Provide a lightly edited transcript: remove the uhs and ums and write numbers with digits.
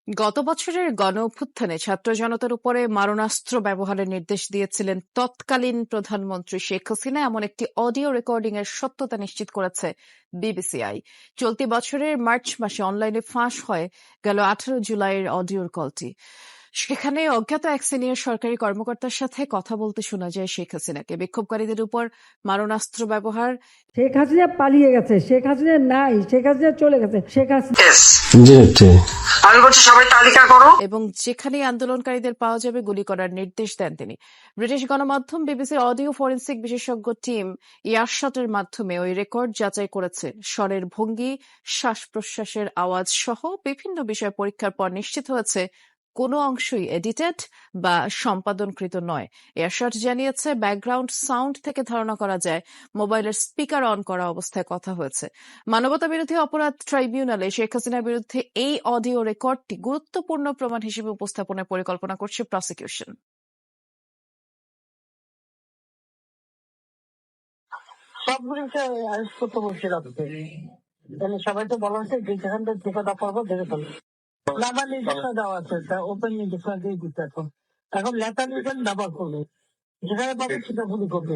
গত বছরের গণঅভ্যুত্থানে ছাত্র জনতার উপরে মারণাস্ত্র ব্যবহারের নির্দেশ দিয়েছিলেন তৎকালীন প্রধানমন্ত্রী শেখ হাসিনা, এমন একটি অডিও রেকর্ডিং এর সত্যতা নিশ্চিত করেছে বিবিসিআই। চলতি বছরের মার্চ মাসে অনলাইনে ফাঁস হয় গেল 18 জুলাইয়ের অডিওর কলটি। সেখানে অজ্ঞাত এক সিনিয়র সরকারি কর্মকর্তার সাথে কথা বলতে শোনা যায় শেখ হাসিনাকে। বিক্ষোভকারীদের উপর মারণাস্ত্র ব্যবহার, শেখ হাসিনা পালিয়ে গেছে, শেখ হাসিনা নাই, শেখ হাসিনা চলে গেছে, শেখ হাসিনা আমি বলছি সবাই তালিকা করো, এবং যেখানেই আন্দোলনকারীদের পাওয়া যাবে গুলি করার নির্দেশ দেন তিনি। ব্রিটিশ গণমাধ্যম বিবিসির অডিও ফরেন্সিক বিশেষজ্ঞ টিম ইয়ারশটের মাধ্যমে ওই রেকর্ড যাচাই করেছে। স্বরের ভঙ্গি, শ্বাস প্রশ্বাসের আওয়াজ সহ বিভিন্ন বিষয় পরীক্ষার পর নিশ্চিত হয়েছে কোনো অংশই এডিটেড বা সম্পাদনকৃত নয়। এয়ারশট জানিয়েছে, ব্যাকগ্রাউন্ড সাউন্ড থেকে ধারণা করা যায় মোবাইলের স্পিকার অন করা অবস্থায় কথা হয়েছে। মানবতাবিরোধী অপরাধ ট্রাইব্যুনালে শেখ হাসিনার বিরুদ্ধে এই অডিও রেকর্ডটি গুরুত্বপূর্ণ প্রমাণ হিসেবে উপস্থাপনের পরিকল্পনা করছে প্রসিকিউশন। সবগুলিকে আরেস্ট করতে বলছিলাম, সবাই তো বলা হচ্ছে যে যেখান থেকে টিকাটা পাবো দেখে ফেলবো। লাভার নির্দেশনা দেওয়া আছে, ওপেন নির্দেশনা দিয়ে দিতে এখন লেটার নির্দেশ ব্যবহার করবে, যেখানে পাবে সেটা গুলি করবে।